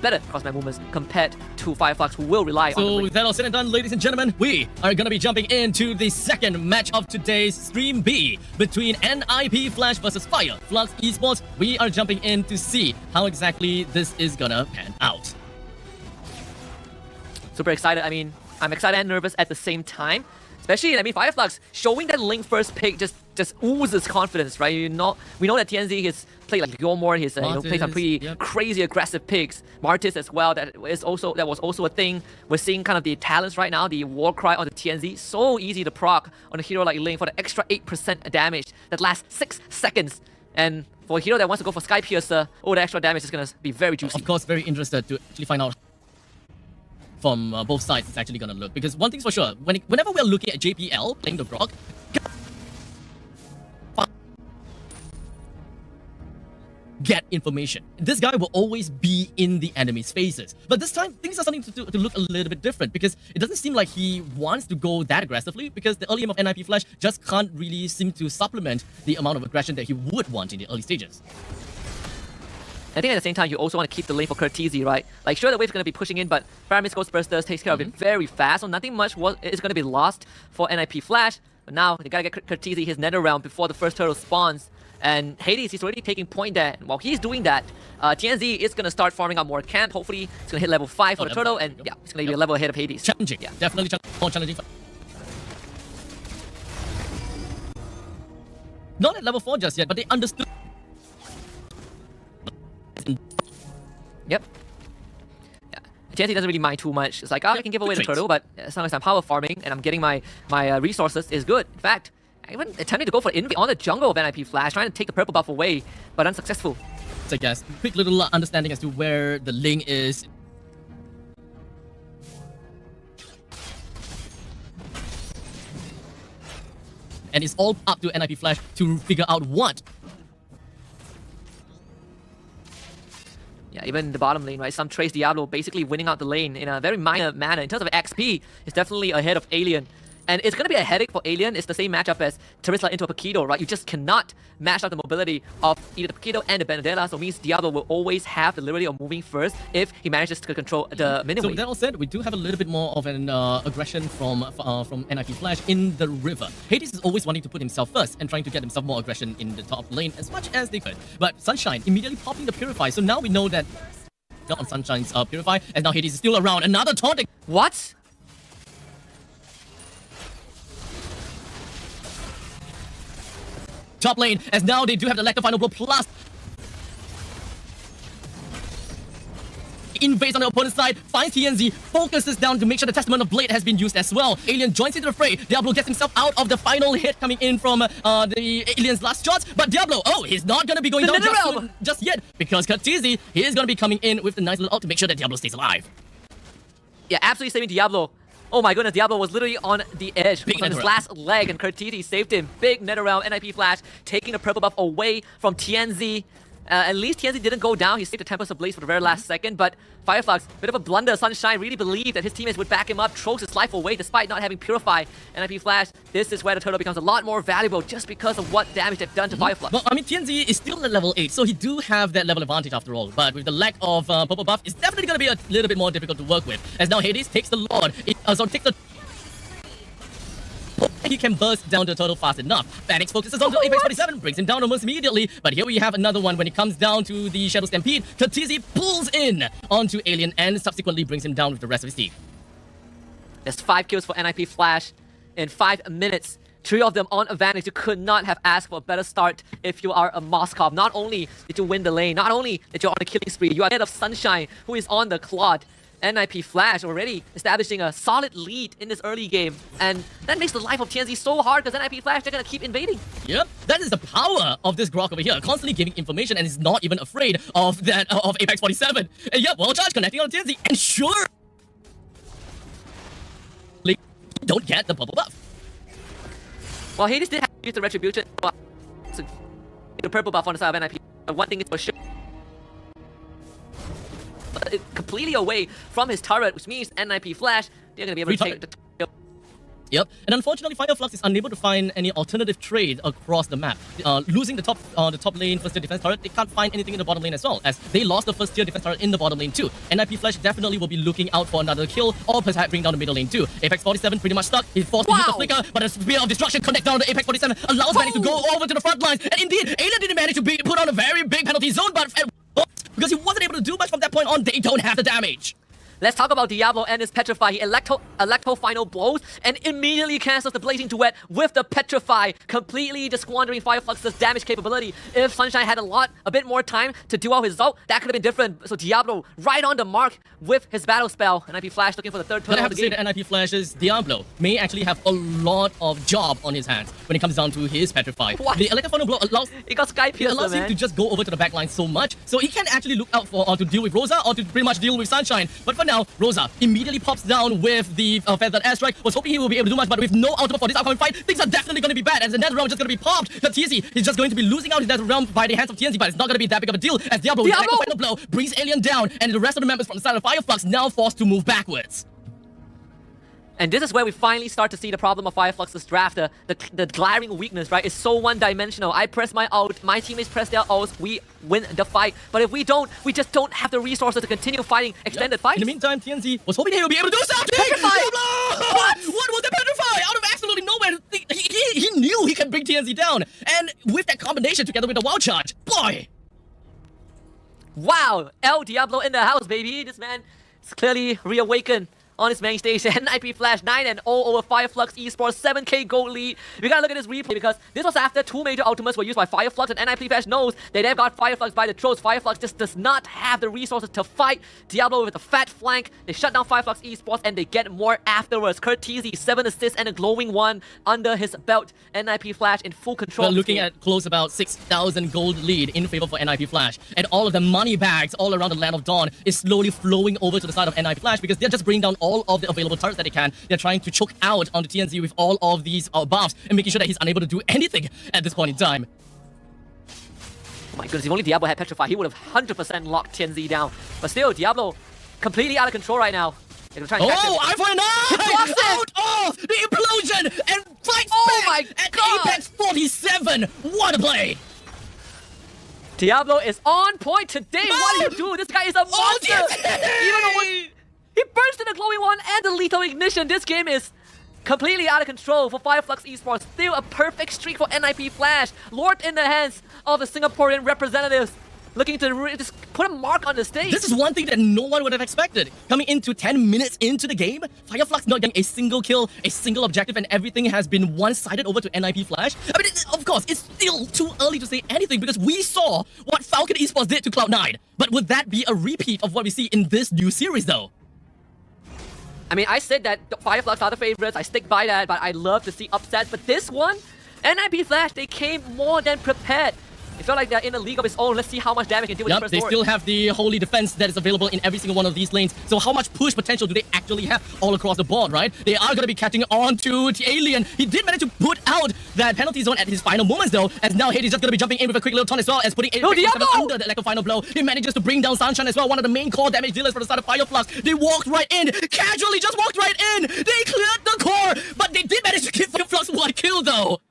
better cross-map movements compared to Flux, who will rely on the So ring. with that all said and done, ladies and gentlemen, we are going to be jumping into the second match of today's Stream B between NIP Flash versus Fire Flux Esports. We are jumping in to see how exactly this is gonna pan out. Super excited. I mean, I'm excited and nervous at the same time. Especially, I mean, Fireflux showing that Link first pick just oozes confidence, right? We know that TNZ has played like Gilmore, he's played some pretty crazy aggressive picks. Martis as well. That was also a thing. We're seeing kind of the talents right now. The Warcry on the TNZ, so easy to proc on a hero like Link for the extra 8% damage that lasts 6 seconds. And for a hero that wants to go for Sky Piercer, the extra damage is gonna be very juicy. Of course, very interested to actually find out from both sides it's actually gonna look, because one thing's for sure, whenever we're looking at JPL playing the Grok, get information. This guy will always be in the enemy's faces, but this time things are starting to look a little bit different, because it doesn't seem like he wants to go that aggressively, because the early game of NIP Flash just can't really seem to supplement the amount of aggression that he would want in the early stages. I think at the same time, you also want to keep the lane for Curtizi, right? Like, sure, the wave's going to be pushing in, but Faramis Ghost Bursters takes care of it very fast, so nothing much is going to be lost for NIP Flash. But now, they got to get Curtizi his nether realm before the first turtle spawns. And Hades, he's already taking point there. And while he's doing that, TNZ is going to start farming out more camp. Hopefully, it's going to hit level 5 for the turtle, and yeah, it's going to be a level ahead of Hades. Challenging, yeah, definitely more challenging. Not at level 4 just yet, but they understood. Yep. Yeah. TNT doesn't really mind too much. It's like, I can give away the turtle, but as long as I'm power farming and I'm getting my resources, is good. In fact, I even attempted to go for Envy on the jungle of NIP Flash, trying to take the purple buff away, but unsuccessful. So I guess, quick little understanding as to where the Ling is. And it's all up to NIP Flash to figure out what. Yeah, even the bottom lane, right? Some Trace Diablo basically winning out the lane in a very minor manner. In terms of XP, it's definitely ahead of Alien. And it's going to be a headache for Alien. It's the same matchup as Terisla into a Paquito, right? You just cannot match out the mobility of either the Paquito and the Benedetta, so it means Diablo will always have the liberty of moving first if he manages to control the minion So wave. that all said, we do have a little bit more of an aggression from NIP Flash in the river. Hades is always wanting to put himself first and trying to get himself more aggression in the top lane as much as they could. But Sunshine immediately popping the Purify, so now we know that on Sunshine's Purify, and now Hades is still around. Another taunting. What? Top lane, as now they do have the Lecter Final Blow plus invades on the opponent's side, finds TNZ, focuses down to make sure the Testament of Blade has been used as well. Alien joins into the fray. Diablo gets himself out of the final hit coming in from the Alien's last shots, but Diablo, he's not going to be going down just yet, because Curtizi, he is going to be coming in with the nice little ult to make sure that Diablo stays alive. Yeah, absolutely saving Diablo. Oh my goodness, Diablo was literally on the edge on his last leg, and Curtizi saved him. Big NetherRealm, NIP Flash, taking the purple buff away from TNZ. At least TNZ didn't go down. He saved the Tempest of Blaze for the very last second, but Fireflux, bit of a blunder. Sunshine really believed that his teammates would back him up, throws his life away despite not having Purify. NIP Flash, this is where the turtle becomes a lot more valuable just because of what damage they've done to Fireflux. Well, I mean, TNZ is still at level 8, so he do have that level advantage after all, but with the lack of purple buff, it's definitely going to be a little bit more difficult to work with, as now Hades takes the Lord, takes the... He can burst down the turtle fast enough. Phoenix focuses on the Apex 47, brings him down almost immediately. But here we have another one when it comes down to the Shadow Stampede. Curtizi pulls in onto Alien and subsequently brings him down with the rest of his team. There's 5 kills for NIP Flash in 5 minutes. 3 of them on advantage. You could not have asked for a better start if you are a Moskov. Not only did you win the lane, not only that you're on a killing spree, you are ahead of Sunshine, who is on the Claude. NIP Flash already establishing a solid lead in this early game, and that makes the life of TNZ so hard because NIP Flash, they're gonna keep invading. Yep, that is the power of this Grok over here, constantly giving information and is not even afraid of that of Apex 47. And yep, well charge connecting on TNZ, and sure, don't get the purple buff. Well, Hades did have to use the retribution, so the purple buff on the side of NIP. But one thing is for sure, completely away from his turret, which means NIP Flash, they're going to be able to take the... Yep, and unfortunately, Flux is unable to find any alternative trade across the map. Losing the top lane first tier defense turret, they can't find anything in the bottom lane as well, as they lost the first tier defense turret in the bottom lane too. NIP Flash definitely will be looking out for another kill, or perhaps bring down the middle lane too. Apex 47 pretty much stuck. He's forced to use the flicker, but a spear of destruction connect down to Apex 47 allows Manny to go over to the front lines. And indeed, Alien didn't manage to put on a very big penalty zone, but because he wasn't able to do much from that point on, they don't have the damage. Let's talk about Diablo and his Petrify. He electro final blows and immediately cancels the Blazing Duet with the Petrify, completely just squandering Fireflux's damage capability. If Sunshine had a bit more time to do out his ult, that could have been different. So Diablo right on the mark with his battle spell. NIP Flash looking for the third turn of the game. I have to say that NIP Flash's Diablo may actually have a lot of job on his hands when it comes down to his Petrify. What? The electro final blow allows him to just go over to the backline so much, so he can actually look out for to deal with Rosa or to pretty much deal with Sunshine. But for now, Rosa immediately pops down with the feathered airstrike. Was hoping he will be able to do much, but with no ultimate for this upcoming fight, things are definitely going to be bad, as the Nether Realm is just going to be popped. The TNC is just going to be losing out his Nether Realm by the hands of TNC, but it's not going to be that big of a deal, as Diablo with the final blow brings Alien down, and the rest of the members from the side of Fireflux now forced to move backwards. And this is where we finally start to see the problem of Fireflux's draft. The glaring weakness, right? It's so one-dimensional. I press my ult, my teammates press their ults, we win the fight. But if we don't, we just don't have the resources to continue fighting extended fights. In the meantime, TNC was hoping he would be able to do something! Petrify! What was the Petrify? Out of absolutely nowhere, he knew he could bring TNC down. And with that combination together with the wild charge, boy! Wow! El Diablo in the house, baby! This man is clearly reawakened on his main stage. NIP Flash 9-0 over Flux Esports, 7k gold lead. We gotta look at this replay because this was after two major ultimates were used by Flux, and NIP Flash knows they have got Flux by the throats. Flux just does not have the resources to fight Diablo with a fat flank. They shut down Flux Esports and they get more afterwards. Kurt Teasy, 7 assists and a glowing one under his belt. NIP Flash in full control. We're looking at close about 6,000 gold lead in favor for NIP Flash, and all of the money bags all around the Land of Dawn is slowly flowing over to the side of NIP Flash because they're just bringing down all of the available turrets that they can. They're trying to choke out on the TNZ with all of these buffs and making sure that he's unable to do anything at this point in time. Oh my goodness, if only Diablo had Petrify, he would have 100% locked TNZ down. But still, Diablo completely out of control right now. They're trying to catch him. Eye for an eye! Out of the implosion and fights back at Apex 47. What a play! Diablo is on point today. What do you do? This guy is a monster. Even though he burst in the glowing one and the lethal ignition. This game is completely out of control for Flux Esports. Still a perfect streak for NIP Flash. Lord in the hands of the Singaporean representatives, looking to just put a mark on the stage. This is one thing that no one would have expected. Coming into 10 minutes into the game, Fireflux not getting a single kill, a single objective, and everything has been one-sided over to NIP Flash. I mean, of course, it's still too early to say anything because we saw what Falcon Esports did to Cloud9. But would that be a repeat of what we see in this new series, though? I mean, I said that Fireflux are the favorites. I stick by that, but I love to see upsets. But this one, NIP Flash, they came more than prepared. It felt like they're in a league of its own. Let's see how much damage they can do with the first they sword. still have the holy defense that is available in every single one of these lanes. So how much push potential do they actually have all across the board, right? They are going to be catching on to the Alien. He did manage to put out that penalty zone at his final moments, though, as now Hades just going to be jumping in with a quick little ton as well as putting under the electro final blow. He manages to bring down Sunshine as well, one of the main core damage dealers for the side of Fireflux. They walked right in, casually just walked right in. They cleared the core, but they did manage to give Fireflux one kill, though.